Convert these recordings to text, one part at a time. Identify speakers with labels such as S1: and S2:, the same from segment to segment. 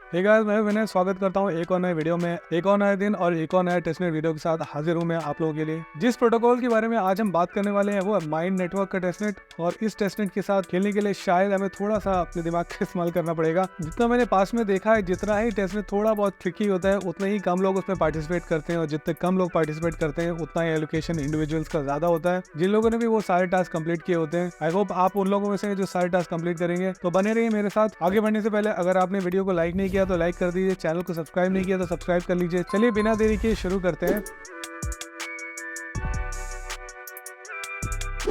S1: Hey guys, मैं विनय स्वागत करता हूँ एक और नए वीडियो में। एक और नए दिन और एक और नए टेस्टनेट वीडियो के साथ हाजिर हूँ मैं आप लोगों के लिए। जिस प्रोटोकॉल के बारे में आज हम बात करने वाले हैं वो है माइंड नेटवर्क का टेस्टनेट। और इस टेस्टनेट के साथ खेलने के लिए शायद हमें थोड़ा सा अपने दिमाग का इस्तेमाल करना पड़ेगा। जितना मैंने पास में देखा है, जितना ही टेस्टनेट थोड़ा बहुत ट्रिकी होता है उतने ही कम लोग उसमें पार्टिसिपेट करते हैं, और जितने कम लोग पार्टिसिपेट करते हैं उतना ही एलोकेशन इंडिविजुअल्स का ज्यादा होता है। जिन लोगों ने भी वो सारे टास्क कंप्लीट किए होते हैं, आई होप आप उन लोगों में से जो सारे टास्क कंप्लीट करेंगे। तो बने रहिए मेरे साथ। आगे बढ़ने से पहले अगर आपने वीडियो को लाइक नहीं किया तो लाइक कर दीजिए, चैनल को सब्सक्राइब नहीं किया तो सब्सक्राइब कर लीजिए। चलिए बिना देरी के शुरू करते हैं।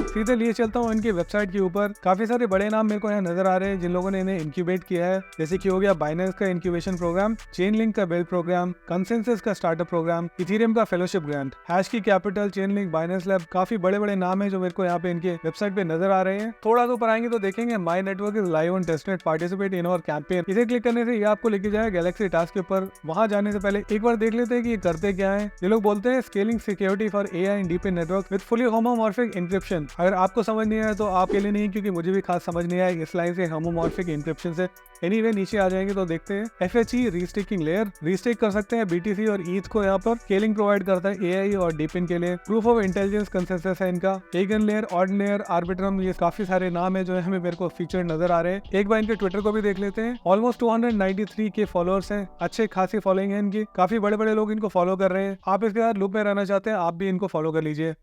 S1: सीधे लिए चलता हूँ इनकी वेबसाइट के ऊपर। काफी सारे बड़े नाम मेरे को यहाँ नजर आ रहे हैं जिन लोगों ने इन्हें इंक्यूबेट किया है, जैसे कि हो गया बाइनेंस का इंक्यूबेशन प्रोग्राम, चेनलिंक का बिल्ड प्रोग्राम, कंसेंसस का स्टार्टअप प्रोग्राम, इथेरियम का फेलोशिप ग्रांट, हैश की कैपिटल, चेनलिंक, बाइनेंस लैब। काफी बड़े बड़े नाम है जो मेरे को यहाँ पे इनके वेबसाइट पे नजर आ रहे हैं। थोड़ा ऊपर आएंगे तो देखेंगे my network is live on testnet, participate in our campaign. इसे क्लिक करने से ये आपको लेके जाएगा गैलेक्सी टास्क के ऊपर। वहां जाने से पहले एक बार देख लेते हैं कि ये करते क्या है। ये लोग बोलते हैं scaling security for AI in deep network with fully homomorphic encryption. अगर आपको समझ नहीं आया तो आपके लिए नहीं, क्योंकि मुझे भी खास समझ नहीं आया इस लाइन से होमोमॉर्फिक एन्क्रिप्शन से। एनीवे नीचे आ जाएंगे तो देखते हैं FHE रीस्टेकिंग लेयर, रीस्टेक कर सकते हैं BTC और ETH को। यहाँ पर स्केलिंग प्रोवाइड करता है AI और डीपिन के लिए। प्रूफ ऑफ इंटेलिजेंस कंसेंसस है इनका। एगन लेयर, ऑड लेयर, आर्बिट्रम, ये काफी सारे नाम है जो हमें मेरे को फीचर नजर आ रहे हैं। एक बार इनके ट्विटर को भी देख लेते हैं। ऑलमोस्ट 293 के फॉलोअर्स हैं, अच्छे खासी फॉलोइंग है इनकी। काफी बड़े बड़े लोग इनको फॉलो कर रहे हैं। आप इसके साथ लूप में रहना चाहते हैं, आप भी इनको फॉलो कर लीजिए।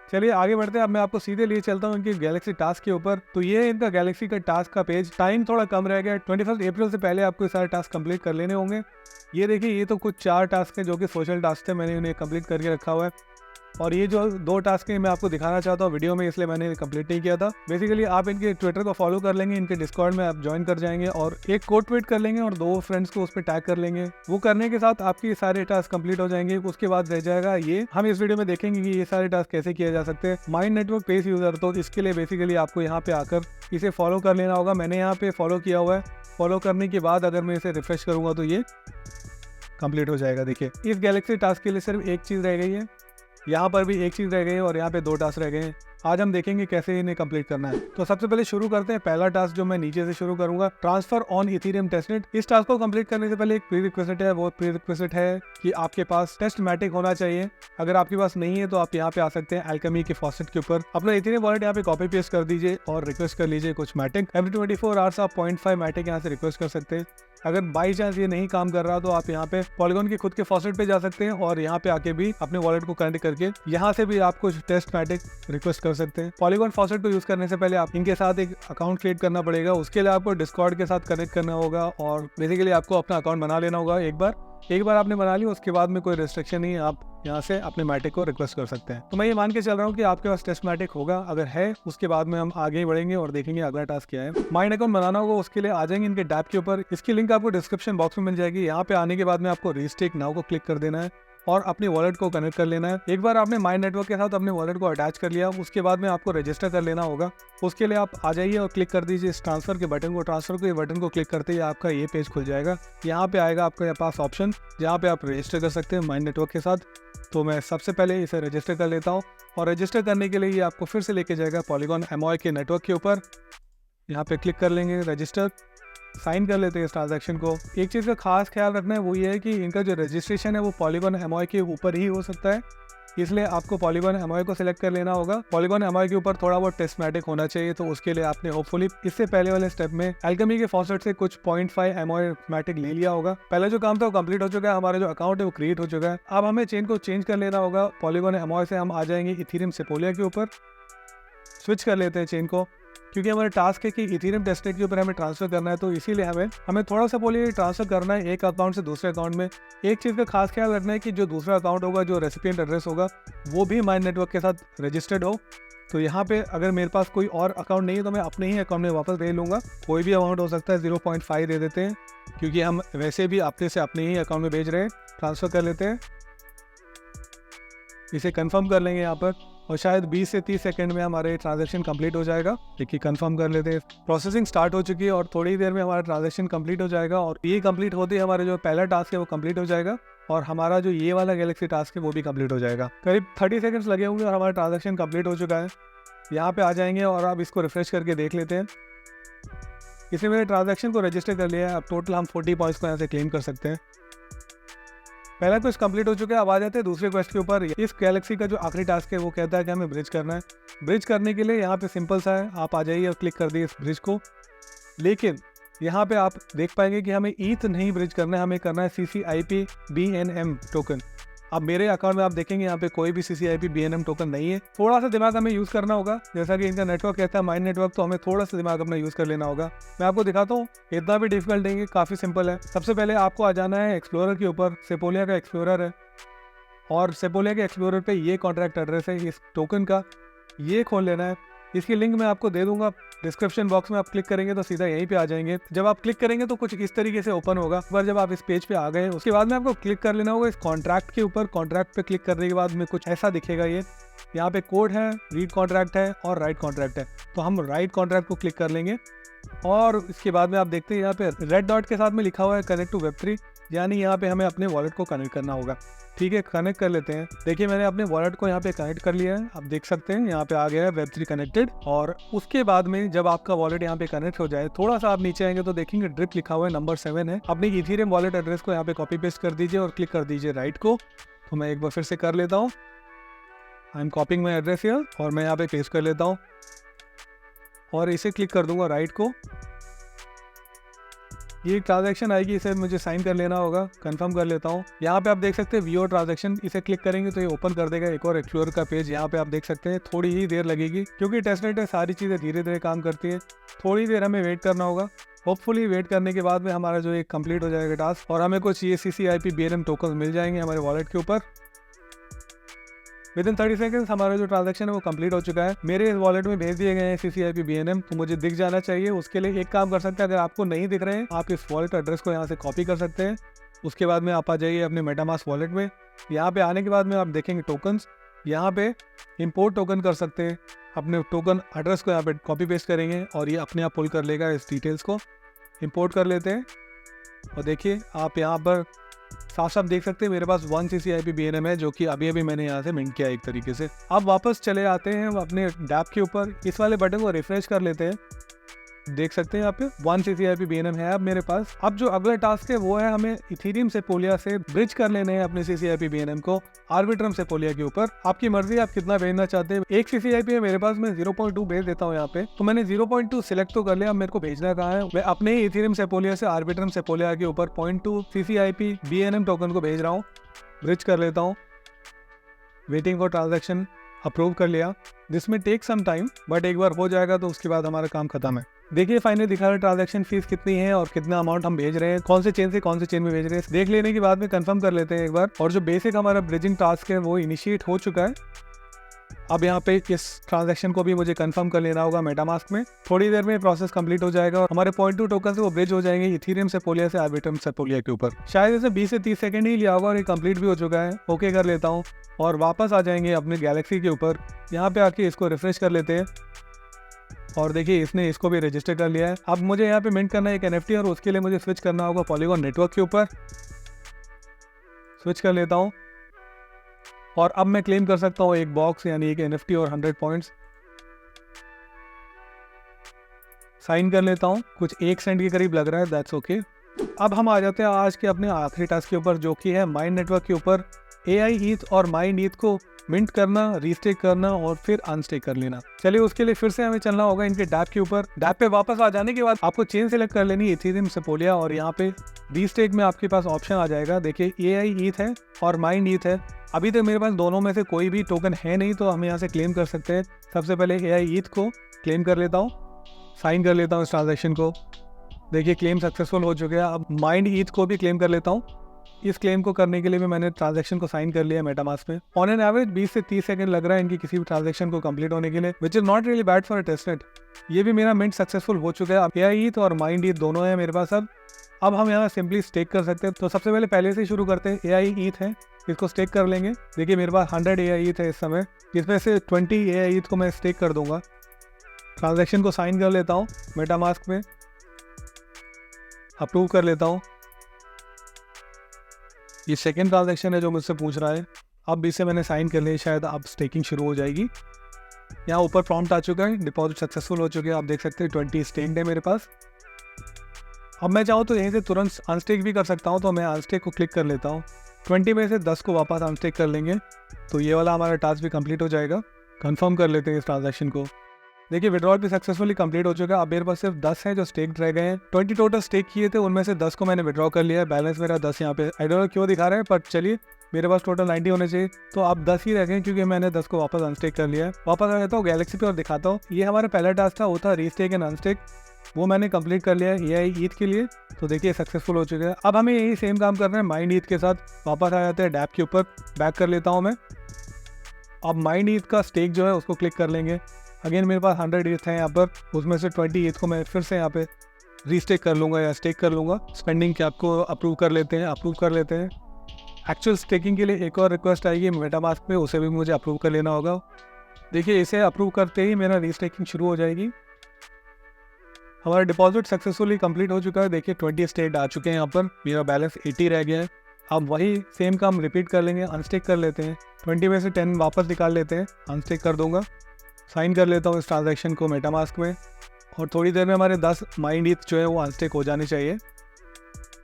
S1: चलिए आगे बढ़ते हैं। अब मैं आपको सीधे लिए चलता हूँ इनकी गैलेक्सी टास्क के ऊपर। तो ये है इनका गैलेक्सी का टास्क का पेज। टाइम थोड़ा कम रह गया, 21 अप्रैल से पहले आपको ये सारे टास्क कंप्लीट कर लेने होंगे। ये देखिए, ये तो कुछ 4 टास्क हैं जो कि सोशल टास्क थे, मैंने उन्हें कंप्लीट करके रखा हुआ है। और ये जो 2 टास्क हैं मैं आपको दिखाना चाहता हूँ वीडियो में, इसलिए मैंने कंप्लीट नहीं किया था। बेसिकली आप इनके ट्विटर को फॉलो कर लेंगे, इनके डिस्कॉर्ड में आप ज्वाइन कर जाएंगे और एक कोड ट्वीट कर लेंगे और 2 फ्रेंड्स को उस पर टैग कर लेंगे। वो करने के साथ आपके सारे टास्क कंप्लीट हो जाएंगे। उसके बाद रह जाएगा ये, हम इस वीडियो में देखेंगे कि ये सारे टास्क कैसे किए जा सकते हैं। माइंड नेटवर्क पेज यूजर, तो इसके लिए बेसिकली आपको यहाँ पे आकर इसे फॉलो कर लेना होगा। मैंने यहाँ पे फॉलो किया हुआ है। फॉलो करने के बाद अगर मैं इसे रिफ्रेश करूंगा तो ये कंप्लीट हो जाएगा। देखिए, इस गैलेक्सी टास्क के लिए सिर्फ एक चीज रह गई है, यहाँ पर भी एक चीज रह गई है और यहाँ पे 2 टास्क रह गए हैं। आज हम देखेंगे कैसे इन्हें कंप्लीट करना है। तो सबसे पहले शुरू करते हैं। पहला टास्क जो मैं नीचे से शुरू करूंगा, ट्रांसफर ऑन इथेरियम टेस्टनेट। इस टास्क को कंप्लीट करने से पहले एक प्री रिक्वेस्ट है। वो प्री रिक्वेस्ट है कि आपके पास टेस्ट मैटिक होना चाहिए। अगर आपके पास नहीं है तो आप यहाँ पे आ सकते हैं एल्केमी के फॉसेट के ऊपर। अपना इथेरियम वॉलेट यहाँ पे कॉपी पेस्ट कर दीजिए और रिक्वेस्ट कर लीजिए कुछ मैटिक। एवरी 24 आवर्स आप 0.5 मैटिक यहाँ से रिक्वेस्ट कर सकते हैं। अगर बाई चांस ये नहीं काम कर रहा तो आप यहाँ पे पॉलीगॉन के खुद के फॉसेट पे जा सकते हैं और यहाँ पे आके भी अपने वॉलेट को कनेक्ट करके यहाँ से भी आप कुछ टेस्ट मैटिक रिक्वेस्ट कर सकते हैं। पॉलीगॉन फॉसेट को यूज करने से पहले आप इनके साथ एक अकाउंट क्रिएट करना पड़ेगा। उसके लिए आपको डिस्कॉर्ड के साथ कनेक्ट करना होगा और बेसिकली आपको अपना अकाउंट बना लेना होगा। एक बार आपने बना लिया उसके बाद में कोई रिस्ट्रिक्शन नहीं है, आप यहाँ से अपने मैटिक को रिक्वेस्ट कर सकते हैं। तो मैं ये मान के चल रहा हूँ कि आपके पास टेस्ट मैटिक होगा। अगर है उसके बाद में हम आगे बढ़ेंगे और देखेंगे अगला टास्क क्या है। माइंड अकाउंट बनाना होगा, उसके लिए आ जाएंगे इनके डैप के ऊपर। इसकी लिंक आपको डिस्क्रिप्शन बॉक्स में मिल जाएगी। यहाँ पे आने के बाद में आपको रीस्टेक नाउ को क्लिक कर देना है और अपने वॉलेट को कनेक्ट कर लेना है। एक बार आपने माइंड नेटवर्क के साथ अपने वॉलेट को अटैच कर लिया, उसके बाद में आपको रजिस्टर कर लेना होगा। उसके लिए आप आ जाइए और क्लिक कर दीजिए इस ट्रांसफर के बटन को। ट्रांसफर के बटन को क्लिक करते ही आपका ये पेज खुल जाएगा। यहाँ पे आएगा आपके पास ऑप्शन जहाँ पे आप रजिस्टर कर सकते हैं माइंड नेटवर्क के साथ। तो मैं सबसे पहले इसे रजिस्टर कर लेता हूँ और रजिस्टर करने के लिए ये आपको फिर से लेके जाएगा पॉलीगॉन एमओआई के नेटवर्क के ऊपर। यहाँ पे क्लिक कर लेंगे, रजिस्टर, साइन कर लेते हैं इस ट्रांजैक्शन को। एक चीज़ का खास ख्याल रखना है, वो ये है कि इनका जो रजिस्ट्रेशन है वो पॉलीगॉन एमओआई के ऊपर ही हो सकता है, इसलिए आपको पॉलीगॉन एमओआई को सिलेक्ट कर लेना होगा। पॉलीगॉन एमओआई के ऊपर थोड़ा बहुत टेस्ट मैटिक होना चाहिए, तो उसके लिए आपने होपफुली इससे पहले वाले स्टेप में एल्केमी के फॉसेट से कुछ 0.5 एमओआई मैटिक ले लिया होगा। पहले जो काम था वो कंप्लीट हो चुका है, हमारा जो अकाउंट है वो क्रिएट हो चुका है। अब हमें चेन को चेंज कर लेना होगा। पॉलीगॉन एमओआई से हम आ जाएंगे इथेरियम सेपोलिया के ऊपर, स्विच कर लेते हैं चेन को, क्योंकि हमारा टास्क है कि इथेरियम टेस्टनेट के ऊपर हमें ट्रांसफर करना है। तो इसीलिए हमें थोड़ा सा पॉली ट्रांसफर करना है एक अकाउंट से दूसरे अकाउंट में। एक चीज़ का खास ख्याल रखना है कि जो दूसरा अकाउंट होगा, जो रेसिपिएंट एड्रेस होगा, वो भी माइंड नेटवर्क के साथ रजिस्टर्ड हो। तो यहाँ पे अगर मेरे पास कोई और अकाउंट नहीं है तो मैं अपने ही अकाउंट में वापस दे लूँगा। कोई भी अमाउंट हो सकता है, 0.5 दे देते हैं, क्योंकि हम वैसे भी अपने से अपने ही अकाउंट में भेज रहे हैं। ट्रांसफ़र कर लेते हैं, इसे कंफर्म कर लेंगे यहाँ पर और शायद 20 से 30 सेकंड में हमारे ट्रांजैक्शन कंप्लीट हो जाएगा। देखिए कंफर्म कर लेते हैं। प्रोसेसिंग स्टार्ट हो चुकी है और थोड़ी देर में हमारा ट्रांजैक्शन कंप्लीट हो जाएगा। और ये कंप्लीट होते ही हमारे जो पहला टास्क है वो कंप्लीट हो जाएगा और हमारा जो ये वाला गैलेक्सी टास्क है वो भी कंप्लीट हो जाएगा। करीब 30 सेकंड्स लगे होंगे और हमारा ट्रांजैक्शन कंप्लीट हो चुका है। यहाँ पे आ जाएंगे और आप इसको रिफ्रेश करके देख लेते हैं। इसमें मेरे ट्रांजैक्शन को रजिस्टर कर लिया है। अब टोटल हम 40 पॉइंट्स को यहाँ से क्लेम कर सकते हैं। पहला क्वेस्ट कंप्लीट हो चुका है। अब आ जाते हैं दूसरे क्वेस्ट के ऊपर। इस गैलेक्सी का जो आखिरी टास्क है वो कहता है कि हमें ब्रिज करना है। ब्रिज करने के लिए यहाँ पे सिंपल सा है, आप आ जाइए और क्लिक कर दिए इस ब्रिज को। लेकिन यहाँ पे आप देख पाएंगे कि हमें ईथ नहीं ब्रिज करना है, हमें करना है CCIP BNM टोकन। अब मेरे अकाउंट में आप देखेंगे यहाँ पे कोई भी CCIP BNM टोकन नहीं है। थोड़ा सा दिमाग हमें यूज़ करना होगा, जैसा कि इनका नेटवर्क कहता है माइन नेटवर्क, तो हमें थोड़ा सा दिमाग अपना यूज़ कर लेना होगा। मैं आपको दिखाता हूँ, इतना भी डिफिकल्ट नहीं है, काफ़ी सिंपल है। सबसे पहले आपको आ जाना है एक्सप्लोरर के ऊपर। सेपोलिया का एक्सप्लोरर है और सेपोलिया के एक्सप्लोरर पे ये कॉन्ट्रैक्ट एड्रेस है इस टोकन का, ये खोल लेना है। इसकी लिंक मैं आपको दे दूंगा डिस्क्रिप्शन बॉक्स में। आप क्लिक करेंगे तो सीधा यहीं पे आ जाएंगे। जब आप क्लिक करेंगे तो कुछ इस तरीके से ओपन होगा। पर जब आप इस पेज पे आ गए उसके बाद में आपको क्लिक कर लेना होगा इस कॉन्ट्रैक्ट के ऊपर। कॉन्ट्रैक्ट पे क्लिक करने के बाद में कुछ ऐसा दिखेगा, ये यहाँ पे कोड है, रीड कॉन्ट्रैक्ट है और राइट कॉन्ट्रैक्ट है। तो हम राइट कॉन्ट्रैक्ट को क्लिक कर लेंगे और इसके बाद में आप देखते हैं यहाँ पे रेड डॉट के साथ में लिखा हुआ है कनेक्ट टू Web3, यानी यहाँ पे हमें अपने वॉलेट को कनेक्ट करना होगा। ठीक है, कनेक्ट कर लेते हैं। देखिए मैंने अपने वॉलेट को यहाँ पे कनेक्ट कर लिया है। आप देख सकते हैं यहाँ पे आ गया है Web3 कनेक्टेड। और उसके बाद में जब आपका वॉलेट यहाँ पे कनेक्ट हो जाए, थोड़ा सा आप नीचे आएंगे तो देखेंगे ड्रिप लिखा हुआ है, नंबर 7 है। अपनी इथेरियम वॉलेट एड्रेस को यहाँ पे कॉपी पेस्ट कर दीजिए और क्लिक कर दीजिए राइट को। तो मैं एक बार फिर से कर लेता हूँ, I am कॉपिंग my address here और मैं यहाँ पे पेस्ट कर लेता हूँ और इसे क्लिक कर दूंगा राइट को। ये ट्रांजैक्शन आएगी, इसे मुझे साइन कर लेना होगा। कंफर्म कर लेता हूँ। यहाँ पे आप देख सकते हैं व्यू और ट्रांजैक्शन, इसे क्लिक करेंगे तो ये ओपन कर देगा एक और एक्सप्लोरर का पेज। यहाँ पे आप देख सकते हैं थोड़ी ही देर लगेगी क्योंकि टेस्टनेट है, सारी चीज़ें धीरे धीरे काम करती है। थोड़ी देर हमें वेट करना होगा। होपफुली वेट करने के बाद में हमारा जो एक कंप्लीट हो जाएगा टास्क और हमें कुछ ये CCIP BNM टोकन मिल जाएंगे हमारे वॉलेट के ऊपर। विदिन 30 सेकंड्स हमारा जो ट्रांजैक्शन है वो कंप्लीट हो चुका है। मेरे इस वॉलेट में भेज दिए गए हैं CCIP BNM, तो मुझे दिख जाना चाहिए। उसके लिए एक काम कर सकते हैं, अगर आपको नहीं दिख रहे हैं आप इस वॉलेट एड्रेस को यहाँ से कॉपी कर सकते हैं। उसके बाद में आप आ जाइए अपने मेटामास्क वॉलेट में। यहाँ पे आने के बाद में आप देखेंगे टोकन्स, यहाँ पे इंपोर्ट टोकन कर सकते हैं। अपने टोकन एड्रेस को यहाँ पे कॉपी पेस्ट करेंगे और ये अपने आप पुल कर लेगा। इस डिटेल्स को इंपोर्ट कर लेते हैं और देखिए आप यहाँ पर साफ साफ देख सकते हैं मेरे पास 1 CCIP BNM है, जो कि अभी अभी मैंने यहाँ से मिंट किया एक तरीके से। अब वापस चले आते हैं अपने डैप के ऊपर, इस वाले बटन को रिफ्रेश कर लेते हैं। देख सकते हैं यहाँ पे 1 CCIP BNM है अब मेरे पास। अब जो अगला टास्क है वो है हमें इथेरियम सेपोलिया से ब्रिज कर लेने हैं अपने CCIP BNM को आर्बिट्रम सेपोलिया के ऊपर। आपकी मर्जी, आप कितना भेजना चाहते हैं। एक CCIP है मेरे पास, मैं 0.2 भेज देता हूँ यहाँ पे। तो मैंने 0.2 सिलेक्ट तो कर लिया। अब मेरे को भेजना कहाँ है, मैं अपने ही इथेरियम सेपोलिया से आर्बिट्रम सेपोलिया के ऊपर 0.2 CCIP BNM टोकन को भेज रहा हूँ। ब्रिज कर लेता हूँ। वेटिंग फॉर ट्रांजेक्शन अप्रूव कर लिया। दिस में टेक सम टाइम, बट एक बार हो जाएगा तो उसके बाद हमारा काम खत्म है। देखिए फाइनली दिखा रहा है ट्रांजैक्शन फीस कितनी है और कितना अमाउंट हम भेज रहे हैं, कौन से चेन से कौन से चेन में भेज रहे हैं। देख लेने के बाद में कंफर्म कर लेते हैं एक बार। और जो बेसिक हमारा ब्रिजिंग टास्क है वो इनिशिएट हो चुका है। अब यहाँ पे इस ट्रांजैक्शन को भी मुझे कंफर्म कर लेना होगा मेटामास्क में। थोड़ी देर में प्रोसेस कंप्लीट हो जाएगा और हमारे 0.2 टोकन से वो ब्रिज हो जाएंगे इथेरियम सेपोलिया से आर्बिट्रम सेपोलिया के ऊपर। शायद इसे 20 से 30 सेकंड ही लिया होगा और ये कंप्लीट भी हो चुका है। ओके कर लेता हूँ और वापस आ जाएंगे अपने गैलेक्सी के ऊपर। यहाँ पे आके इसको रिफ्रेश कर लेते हैं और देखिए इसने इसको भी रजिस्टर कर लिया है। अब मुझे यहाँ पे मिंट करना है एक NFT और उसके लिए मुझे स्विच करना होगा पॉलीगॉन नेटवर्क के ऊपर। स्विच कर लेता हूँ और अब मैं क्लेम कर सकता हूँ एक बॉक्स यानी एक NFT और 100 पॉइंट्स। साइन कर लेता हूँ, कुछ 1 सेंट के करीब लग रहा है, दैट्स ओके। अब हम आ जाते हैं आज के अपने आखिरी टास्क के ऊपर, जो कि है माइन नेटवर्क के ऊपर AI ETH और माइन ETH को मिंट करना, रीस्टेक करना और फिर अनस्टेक कर लेना। चलिए उसके लिए फिर से हमें चलना होगा इनके डैप के ऊपर। डैप पे वापस आ जाने के बाद आपको चेन सेलेक्ट कर लेनी है इथेरियम सेपोलिया और यहाँ पे रीस्टेक में आपके पास ऑप्शन आ जाएगा। देखिए AI ETH है और माइन ETH है। अभी तक मेरे पास दोनों में से कोई भी टोकन है नहीं, तो हम यहाँ से क्लेम कर सकते हैं। सबसे पहले AI ETH को क्लेम कर लेता हूँ, साइन कर लेता हूँ इस ट्रांजेक्शन को। देखिए क्लेम सक्सेसफुल हो चुके हैं। अब माइन ETH को भी क्लेम कर लेता हूँ। इस क्लेम को करने के लिए भी मैंने ट्रांजैक्शन को साइन कर लिया मेटामास्क में। ऑन एन एवरेज 20 से 30 सेकंड लग रहा है इनकी किसी भी ट्रांजैक्शन को कंप्लीट होने के लिए, which is not really bad for a testnet. ये भी मेरा मिंट सक्सेसफुल हो चुका है। अब AI ETH और माइन ETH दोनों है मेरे पास। अब हम यहाँ सिंपली स्टेक कर सकते हैं। तो सबसे पहले से शुरू करते हैं। AI ETH है, इसको स्टेक कर लेंगे। देखिए मेरे पास 100 AI ETH है इस समय, इसमें से 20 AI ETH को मैं स्टेक कर दूंगा। ट्रांजैक्शन को साइन कर लेता हूँ मेटामास्क में, अप्रूव कर लेता हूँ। ये सेकेंड ट्रांजैक्शन है जो मुझसे पूछ रहा है। अब इसे मैंने साइन कर लिया, शायद अब स्टेकिंग शुरू हो जाएगी। यहाँ ऊपर प्रॉम्प्ट आ चुका है, डिपॉजिट सक्सेसफुल हो चुके हैं। आप देख सकते हैं 20 स्टेक्ड है मेरे पास। अब मैं चाहूँ तो यहीं से तुरंत अनस्टेक भी कर सकता हूँ, तो मैं अनस्टेक को क्लिक कर लेता हूँ। 20 में से 10 को वापस अनस्टेक कर लेंगे, तो ये वाला हमारा टास्क भी कंप्लीट हो जाएगा। कंफर्म कर लेते हैं इस ट्रांजैक्शन को। देखिए विड्रॉल भी सक्सेसफुली कंप्लीट हो चुका है। अब मेरे पास सिर्फ 10 हैं जो स्टेक रह गए हैं। 20 टोटल स्टेक किए थे, उनमें से 10 को मैंने विड्रॉ कर लिया है। बैलेंस मेरा 10 यहाँ पे आई डोंट नो क्यों दिखा रहा है, पर चलिए मेरे पास टोटल 90 होने चाहिए, तो अब 10 ही रह गए क्योंकि मैंने 10 को वापस अनस्टेक कर लिया है। वापस आ जाता हूँ गैलेक्सी पे और दिखाता हूँ। ये हमारा पहला टास्क था, वो था रीस्टेक एंड अनस्टेक, वो मैंने कंप्लीट कर लिया है ये ईद के लिए। तो देखिए सक्सेसफुल हो चुका है। अब हमें यही सेम काम करना है माइंड ईद के साथ। वापस आ जाते हैं डैप के ऊपर, बैक कर लेता हूँ मैं। अब माइंड ईद का स्टेक जो है उसको क्लिक कर लेंगे। अगेन मेरे पास 100 ईथ है यहाँ पर, उसमें से 20 ईथ को मैं फिर से यहाँ पे रीस्टेक कर लूँगा या स्टेक कर लूँगा। स्पेंडिंग कैप को अप्रूव कर लेते हैं। एक्चुअल स्टेकिंग के लिए एक और रिक्वेस्ट आएगी मेटामास्क पे, उसे भी मुझे अप्रूव कर लेना होगा। देखिए इसे अप्रूव करते ही मेरा रीस्टेकिंग शुरू हो जाएगी। हमारा डिपॉजिट सक्सेसफुली कंप्लीट हो चुका है। देखिए 20 स्टेट आ चुके हैं यहाँ पर, मेरा बैलेंस 80 रह गया है। अब वही सेम काम रिपीट कर लेंगे, अनस्टेक कर लेते हैं। 20 में से 10 वापस निकाल लेते हैं, अनस्टेक कर दूंगा। साइन कर लेता हूँ इस ट्रांजैक्शन को मेटामास्क में, और थोड़ी देर में हमारे 10 माइंड ईथ जो है वो अनस्टेक हो जाने चाहिए।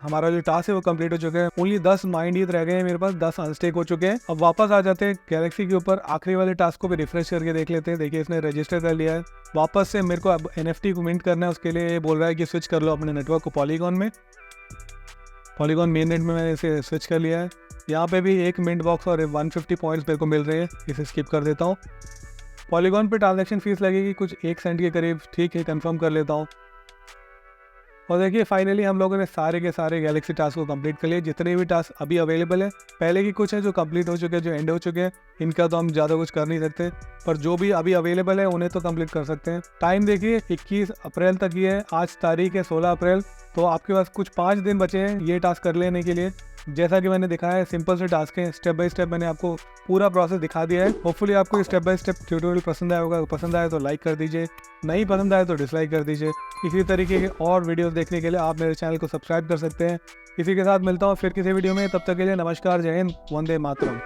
S1: हमारा जो टास्क है वो कंप्लीट हो चुका है। ओनली 10 माइंड ईथ रह गए हैं मेरे पास, 10 अनस्टेक हो चुके हैं। अब वापस आ जाते हैं गैलेक्सी के ऊपर, आखिरी वाले टास्क को भी रिफ्रेश करके देख लेते हैं। देखिए इसने रजिस्टर कर लिया है। वापस से मेरे को अब NFT को मिंट करना है, उसके लिए ये बोल रहा है कि स्विच कर लो अपने नेटवर्क को पॉलीगॉन में। पॉलीगॉन मेन नेट में मैंने इसे स्विच कर लिया है। यहाँ पे भी एक मिंट बॉक्स और 150 पॉइंट्स मेरे को मिल रहे हैं, इसे स्किप कर देता हूँ। पॉलीगॉन पे ट्रांजैक्शन फीस लगेगी कुछ 1 सेंट के करीब, ठीक है कंफर्म कर लेता हूँ। और देखिए फाइनली हम लोगों ने सारे के सारे गैलेक्सी टास्क को कंप्लीट कर लिए। जितने भी टास्क अभी अवेलेबल है, पहले की कुछ है जो कंप्लीट हो चुके हैं, जो एंड हो चुके हैं, इनका तो हम ज़्यादा कुछ कर नहीं सकते, पर जो भी अभी अवेलेबल है उन्हें तो कंप्लीट कर सकते हैं। टाइम देखिए 21 अप्रैल तक ही है, आज तारीख है 16 अप्रैल, तो आपके पास कुछ 5 दिन बचे हैं ये टास्क कर लेने के लिए। जैसा कि मैंने दिखाया है सिंपल से टास्क है, स्टेप बाय स्टेप मैंने आपको पूरा प्रोसेस दिखा दिया है। होपफुली आपको स्टेप बाय स्टेप ट्यूटोरियल पसंद आया होगा। पसंद आया तो लाइक कर दीजिए, नहीं पसंद आया तो डिसलाइक कर दीजिए। इसी तरीके के और वीडियोस देखने के लिए आप मेरे चैनल को सब्सक्राइब कर सकते हैं। इसी के साथ मिलता हूँ फिर किसी वीडियो में, तब तक के लिए नमस्कार, जय हिंद, वंदे मातरम।